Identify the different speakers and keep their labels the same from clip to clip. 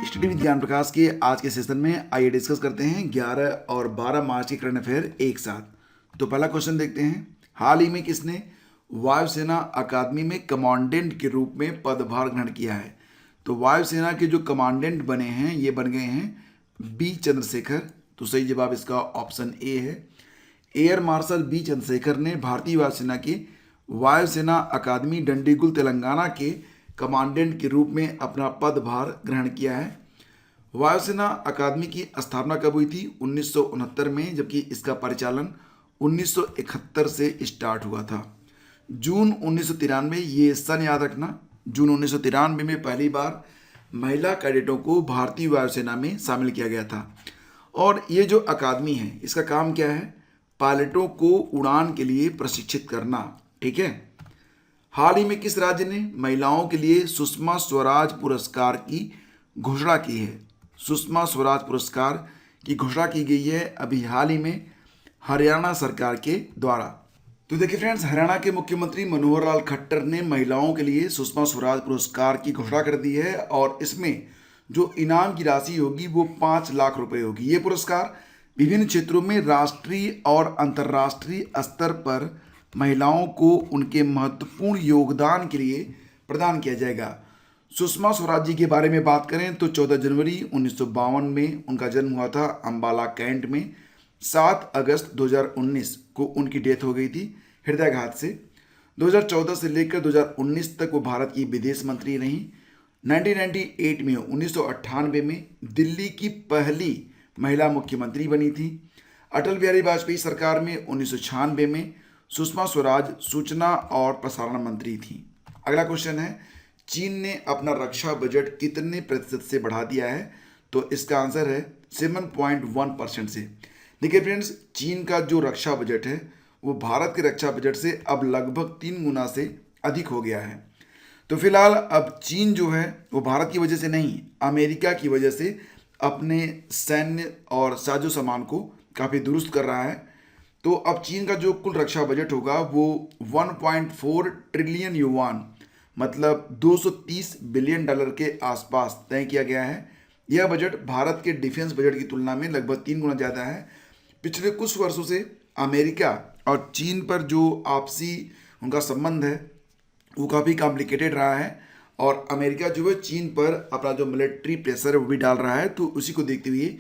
Speaker 1: Study with ज्ञान प्रकाश के आज के सेशन में आइए डिस्कस करते हैं 11 और 12 मार्च के करंट अफेयर एक साथ। तो पहला क्वेश्चन देखते हैं, हाल ही में किसने वायुसेना अकादमी में कमांडेंट के रूप में पदभार ग्रहण किया है? तो वायुसेना के जो कमांडेंट बने हैं ये बन गए हैं बी चंद्रशेखर। तो सही जवाब इसका ऑप्शन ए है। एयर मार्शल बी चंद्रशेखर ने भारतीय वायुसेना की वायुसेना अकादमी डंडीगुल तेलंगाना के कमांडेंट के रूप में अपना पदभार ग्रहण किया है। वायुसेना अकादमी की स्थापना कब हुई थी? 1969 में, जबकि इसका परिचालन 1971 से स्टार्ट हुआ था। जून 1993, ये सन याद रखना, जून 1993 में पहली बार महिला कैडेटों को भारतीय वायुसेना में शामिल किया गया था। और ये जो अकादमी है इसका काम क्या है? पायलटों को उड़ान के लिए प्रशिक्षित करना। ठीक है। हाल ही में किस राज्य ने महिलाओं के लिए सुषमा स्वराज पुरस्कार की घोषणा की है? सुषमा स्वराज पुरस्कार की घोषणा की गई है अभी हाल ही में हरियाणा सरकार के द्वारा। तो देखिए फ्रेंड्स, हरियाणा के मुख्यमंत्री मनोहर लाल खट्टर ने महिलाओं के लिए सुषमा स्वराज पुरस्कार की घोषणा कर दी है और इसमें जो इनाम की राशि होगी वो 5 लाख रुपए होगी। ये पुरस्कार विभिन्न क्षेत्रों में राष्ट्रीय और अंतर्राष्ट्रीय स्तर पर महिलाओं को उनके महत्वपूर्ण योगदान के लिए प्रदान किया जाएगा। सुषमा स्वराज जी के बारे में बात करें तो 14 जनवरी 1952 में उनका जन्म हुआ था अंबाला कैंट में। 7 अगस्त 2019 को उनकी डेथ हो गई थी हृदयाघात से। 2014 से लेकर 2019 तक वो भारत की विदेश मंत्री रहीं। 1998 में 1998 में दिल्ली की पहली महिला मुख्यमंत्री बनी थी। अटल बिहारी वाजपेयी सरकार में 1996 में सुषमा स्वराज सूचना और प्रसारण मंत्री थी। अगला क्वेश्चन है, चीन ने अपना रक्षा बजट कितने प्रतिशत से बढ़ा दिया है? तो इसका आंसर है 7.1% से। देखिए फ्रेंड्स, चीन का जो रक्षा बजट है वो भारत के रक्षा बजट से अब लगभग 3 गुना से अधिक हो गया है। तो फिलहाल अब चीन जो है वो भारत की वजह से नहीं, अमेरिका की वजह से अपने सैन्य और साजो सामान को काफ़ी दुरुस्त कर रहा है। तो अब चीन का जो कुल रक्षा बजट होगा वो 1.4 ट्रिलियन युआन मतलब 230 बिलियन डॉलर के आसपास तय किया गया है। यह बजट भारत के डिफेंस बजट की तुलना में लगभग 3 गुना ज़्यादा है। पिछले कुछ वर्षों से अमेरिका और चीन पर जो आपसी उनका संबंध है वो काफ़ी कॉम्प्लिकेटेड रहा है और अमेरिका जो है चीन पर अपना जो मिलिट्री प्रेशर है वो भी डाल रहा है। तो उसी को देखते हुए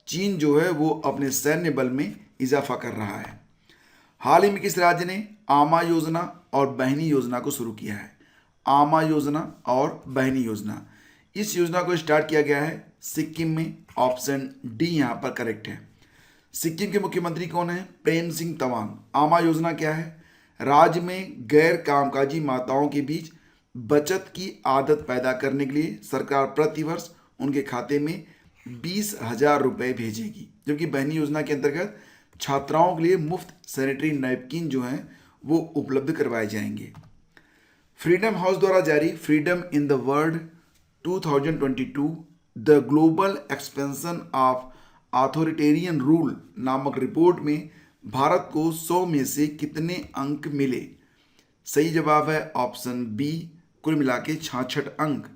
Speaker 1: चीन जो है वो अपने सैन्य बल में इजाफा कर रहा है। हाल ही में किस राज्य ने आमा योजना और बहनी योजना को शुरू किया है? आमा योजना और बहनी योजना, इस योजना को स्टार्ट किया गया है सिक्किम में। ऑप्शन डी यहाँ पर करेक्ट है। सिक्किम के मुख्यमंत्री कौन है? प्रेम सिंह तमांग। आमा योजना क्या है? राज्य में गैर कामकाजी माताओं के बीच बचत की आदत पैदा करने के लिए सरकार प्रतिवर्ष उनके खाते में 20,000 रुपये भेजेगी। जबकि बहनी योजना के अंतर्गत छात्राओं के लिए मुफ्त सैनिटरी नैपकिन जो हैं वो उपलब्ध करवाए जाएंगे। फ्रीडम हाउस द्वारा जारी freedom in the world 2022 the global expansion of authoritarian rule नामक रिपोर्ट में भारत को 100 में से कितने अंक मिले? सही जवाब है ऑप्शन बी, कुल मिला के 66 अंक।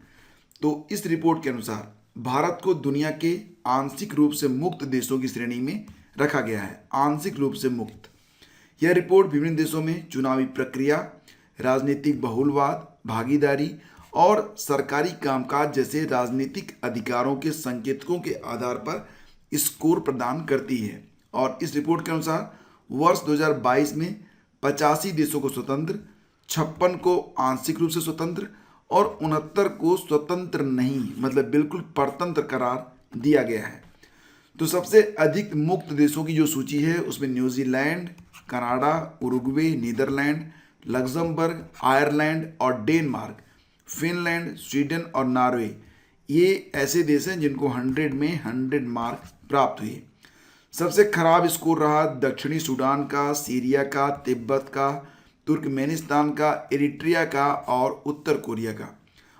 Speaker 1: तो इस रिपोर्ट के अनुसार भारत को दुनिया के आंशिक रूप से मुक्त देशों की श्रेणी में रखा गया है। आंशिक रूप से मुक्त। यह रिपोर्ट विभिन्न देशों में चुनावी प्रक्रिया, राजनीतिक बहुलवाद, भागीदारी और सरकारी कामकाज जैसे राजनीतिक अधिकारों के संकेतकों के आधार पर स्कोर प्रदान करती है। और इस रिपोर्ट के अनुसार वर्ष 2022 में 85 देशों को स्वतंत्र, 56 को आंशिक रूप से स्वतंत्र और 69 को स्वतंत्र नहीं मतलब बिल्कुल परतंत्र करार दिया गया है। तो सबसे अधिक मुक्त देशों की जो सूची है उसमें New Zealand, Canada, Uruguay, Netherland, Luxembourg, Ireland और डेनमार्क, फिनलैंड, स्वीडन और नॉर्वे, ये ऐसे देश हैं जिनको 100 में 100 मार्क प्राप्त हुए। सबसे खराब स्कोर रहा दक्षिणी सूडान का, सीरिया का, तिब्बत का, तुर्कमेनिस्तान का, एरिट्रिया का और उत्तर कोरिया का।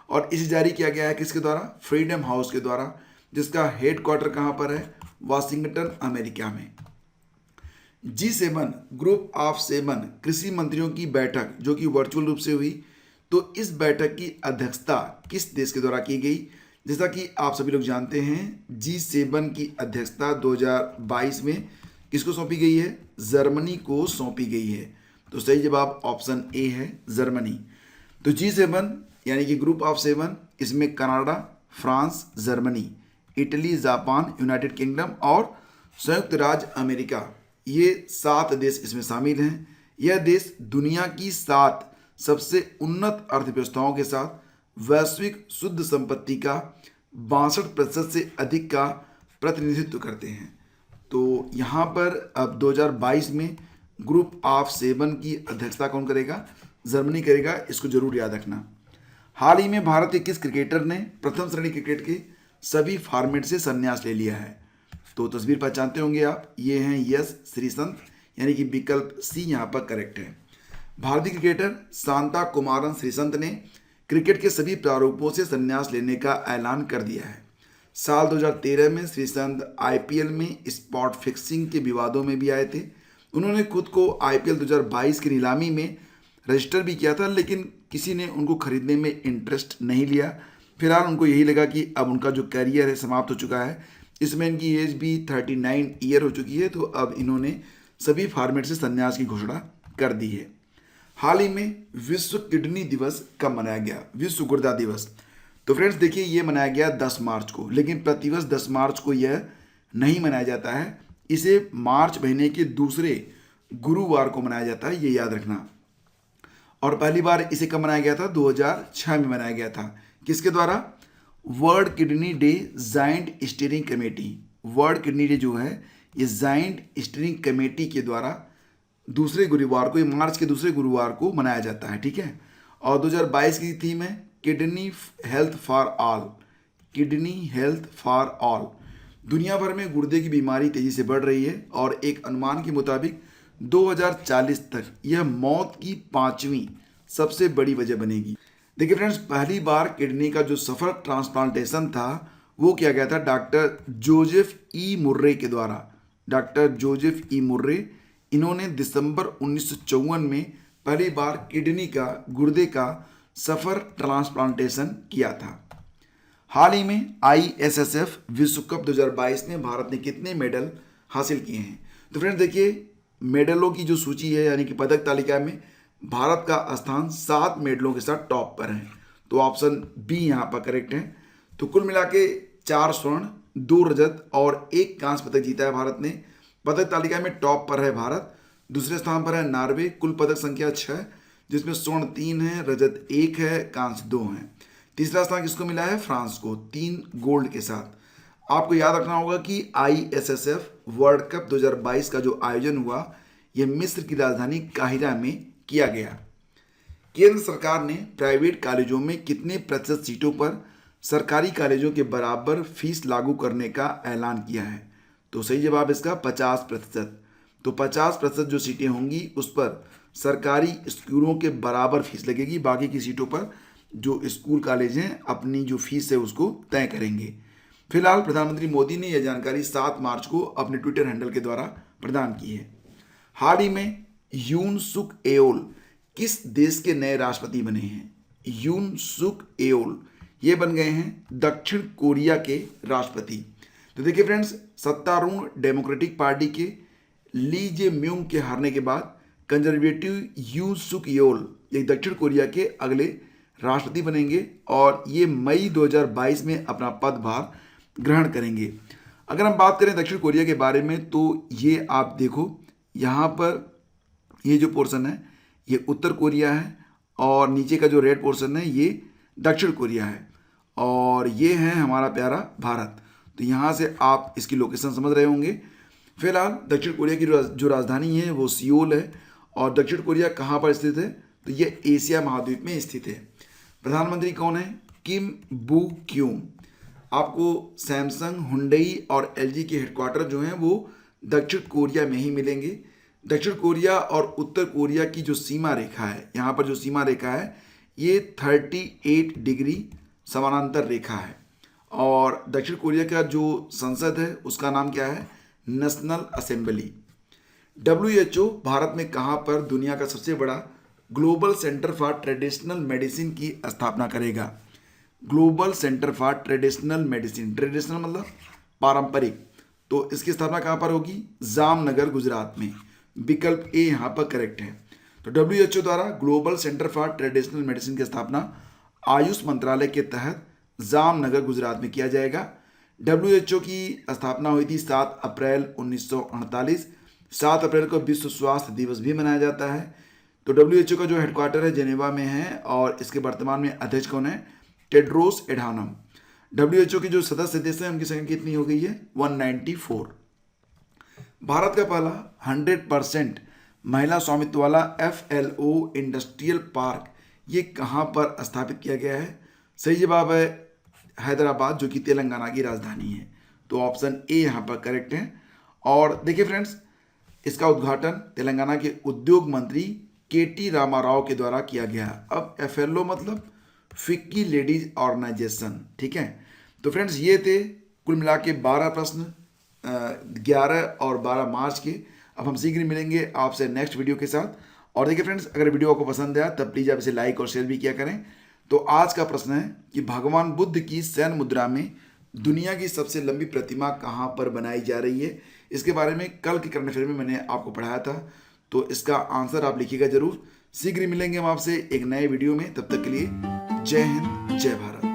Speaker 1: और इसे जारी किया गया है किसके द्वारा? फ्रीडम हाउस के द्वारा, जिसका हेडक्वार्टर कहाँ पर है? वाशिंगटन, अमेरिका में। G7 ग्रुप ऑफ 7 कृषि मंत्रियों की बैठक जो कि वर्चुअल रूप से हुई, तो इस बैठक की अध्यक्षता किस देश के द्वारा की गई? जैसा कि आप सभी लोग जानते हैं, G7 की अध्यक्षता 2022 में किसको सौंपी गई है? जर्मनी को सौंपी गई है। तो सही जवाब ऑप्शन ए है, जर्मनी। तो G7 यानी कि ग्रुप ऑफ 7, इसमें Canada, France, Germany, Italy, Japan, United kingdom और संयुक्त राज्य अमेरिका, ये 7 देश इसमें शामिल हैं। यह देश दुनिया की 7 सबसे उन्नत अर्थव्यवस्थाओं के साथ वैश्विक शुद्ध संपत्ति का 62% से अधिक का प्रतिनिधित्व करते हैं। तो यहाँ पर अब 2022 में ग्रुप ऑफ 7 की अध्यक्षता कौन करेगा? जर्मनी करेगा। इसको जरूर याद रखना। हाल ही में भारत के किस क्रिकेटर ने प्रथम श्रेणी क्रिकेट के सभी फॉर्मेट से संन्यास ले लिया है? तो तस्वीर पहचानते होंगे आप, ये हैं यश श्रीसंत, यानी कि विकल्प सी यहाँ पर करेक्ट है। भारतीय क्रिकेटर शांता कुमारन श्रीसंत ने क्रिकेट के सभी प्रारूपों से संन्यास लेने का ऐलान कर दिया है। साल 2013 में श्रीसंत आईपीएल में स्पॉट फिक्सिंग के विवादों में भी आए थे। उन्होंने खुद को आईपीएल 2022 की नीलामी में रजिस्टर भी किया था, लेकिन किसी ने उनको खरीदने में इंटरेस्ट नहीं लिया। फिलहाल उनको यही लगा कि अब उनका जो कैरियर है समाप्त हो चुका है। इसमें इनकी एज भी 39 ईयर हो चुकी है, तो अब इन्होंने सभी फॉर्मेट से संन्यास की घोषणा कर दी है। हाल ही में विश्व किडनी दिवस कब मनाया गया? विश्व गुर्दा दिवस। तो फ्रेंड्स देखिए, ये मनाया गया 10 मार्च को, लेकिन प्रतिवर्ष 10 मार्च को यह नहीं मनाया जाता है। इसे मार्च महीने के दूसरे गुरुवार को मनाया जाता है, ये याद रखना। और पहली बार इसे कब मनाया गया था? 2006 में मनाया गया था। किसके द्वारा? World kidney day joint steering committee. World kidney day जो है ये जॉइंट स्टीयरिंग कमेटी के द्वारा दूसरे गुरुवार को, ये मार्च के दूसरे गुरुवार को मनाया जाता है, ठीक है। और 2022 की थीम है kidney health for all. Kidney health for all. दुनिया भर में गुर्दे की बीमारी तेजी से बढ़ रही है और एक अनुमान के मुताबिक 2040 तक यह मौत की 5वीं सबसे बड़ी वजह बनेगी। देखिए फ्रेंड्स, पहली बार किडनी का जो सफल ट्रांसप्लांटेशन था वो किया गया था डॉक्टर जोसेफ ई मुर्रे के द्वारा। डॉक्टर जोसेफ ई मुर्रे, इन्होंने दिसंबर 1954 में पहली बार किडनी का, गुर्दे का सफल ट्रांसप्लांटेशन किया था। हाल ही में आईएसएसएफ विश्व कप 2022 में भारत ने कितने मेडल हासिल किए हैं? तो फ्रेंड्स देखिए, मेडलों की जो सूची है यानी कि पदक तालिका में भारत का स्थान 7 मेडलों के साथ टॉप पर है। तो ऑप्शन बी यहाँ पर करेक्ट है। तो कुल मिला के 4 स्वर्ण, 2 रजत और 1 कांस्य पदक जीता है भारत ने। पदक तालिका में टॉप पर है भारत। दूसरे स्थान पर है नॉर्वे, कुल पदक संख्या 6, जिसमें स्वर्ण 3 है, रजत 1 है, कांस्य 2 है। तीसरा स्थान किसको मिला है? फ्रांस को, 3 गोल्ड के साथ। आपको याद रखना होगा कि आईएसएसएफ वर्ल्ड कप 2022 का जो आयोजन हुआ यह मिस्र की राजधानी काहिरा में किया गया। केंद्र सरकार ने प्राइवेट कॉलेजों में कितने प्रतिशत सीटों पर सरकारी कॉलेजों के बराबर फीस लागू करने का ऐलान किया है? तो सही जवाब इसका 50%। तो 50% जो सीटें होंगी उस पर सरकारी स्कूलों के बराबर फीस लगेगी। बाकी की सीटों पर जो स्कूल कॉलेज हैं अपनी जो फीस है उसको तय करेंगे। फिलहाल प्रधानमंत्री मोदी ने यह जानकारी 7 मार्च को अपने ट्विटर हैंडल के द्वारा प्रदान की है। हाल ही में यून सुक एओल किस देश के नए राष्ट्रपति बने हैं? यून सुक एओल ये बन गए हैं दक्षिण कोरिया के राष्ट्रपति। तो देखिए फ्रेंड्स, सत्तारूढ़ डेमोक्रेटिक पार्टी के ली जे म्यूंग के हारने के बाद कंजर्वेटिव यून सुक एओल ये दक्षिण कोरिया के अगले राष्ट्रपति बनेंगे और ये मई 2022 में अपना पदभार ग्रहण करेंगे। अगर हम बात करें दक्षिण कोरिया के बारे में तो ये आप देखो, यहाँ पर ये जो पोर्शन है ये उत्तर कोरिया है और नीचे का जो रेड पोर्शन है ये दक्षिण कोरिया है और ये है हमारा प्यारा भारत। तो यहाँ से आप इसकी लोकेशन समझ रहे होंगे। फिलहाल दक्षिण कोरिया की जो राजधानी है वो सियोल है और दक्षिण कोरिया कहाँ पर स्थित है? तो ये एशिया महाद्वीप में स्थित है। प्रधानमंत्री कौन है? किम बू क्यूम। आपको सैमसंग, हुंडई और एलजी के हेडक्वार्टर जो हैं वो दक्षिण कोरिया में ही मिलेंगे। दक्षिण कोरिया और उत्तर कोरिया की जो सीमा रेखा है, यहाँ पर जो सीमा रेखा है ये 38 डिग्री समानांतर रेखा है और दक्षिण कोरिया का जो संसद है उसका नाम क्या है? National assembly. WHO भारत में कहाँ पर दुनिया का सबसे बड़ा global centre for traditional medicine की स्थापना करेगा? Global centre for traditional medicine, traditional मतलब पारंपरिक, तो इसकी स्थापना कहाँ पर होगी? जामनगर गुजरात में। विकल्प ए यहाँ पर करेक्ट है। तो WHO द्वारा global centre for traditional medicine की स्थापना आयुष मंत्रालय के तहत जामनगर गुजरात में किया जाएगा। WHO की स्थापना हुई थी 7 अप्रैल 1948। 7 अप्रैल को विश्व स्वास्थ्य दिवस भी मनाया जाता है। तो WHO का जो हेडक्वार्टर है जेनेवा में है और इसके वर्तमान में अध्यक्ष कौन है? टेड्रोस एडानम। WHO के जो सदस्य देश हैं उनकी संख्या कितनी हो गई है? 194। भारत का पहला 100% महिला स्वामित्व वाला FLO इंडस्ट्रियल पार्क ये कहाँ पर स्थापित किया गया है? सही जवाब है हैदराबाद, जो कि तेलंगाना की राजधानी है। तो ऑप्शन ए यहाँ पर करेक्ट है। और देखिए फ्रेंड्स, इसका उद्घाटन तेलंगाना के उद्योग मंत्री KT रामाराव के द्वारा किया गया। अब FLO मतलब फिक्की लेडीज ऑर्गेनाइजेशन, ठीक है। तो फ्रेंड्स ये थे कुल मिला के 12 प्रश्न 11 और 12 मार्च के। अब हम शीघ्र मिलेंगे आपसे नेक्स्ट वीडियो के साथ। और देखिए फ्रेंड्स, अगर वीडियो आपको पसंद आया तब प्लीज़ आप इसे लाइक और शेयर भी किया करें। तो आज का प्रश्न है कि भगवान बुद्ध की शयन मुद्रा में दुनिया की सबसे लंबी प्रतिमा कहाँ पर बनाई जा रही है? इसके बारे में कल के करंट अफेयर में मैंने आपको पढ़ाया था, तो इसका आंसर आप लिखिएगा जरूर। शीघ्र मिलेंगे हम आपसे एक नए वीडियो में, तब तक के लिए जय हिंद, जय भारत।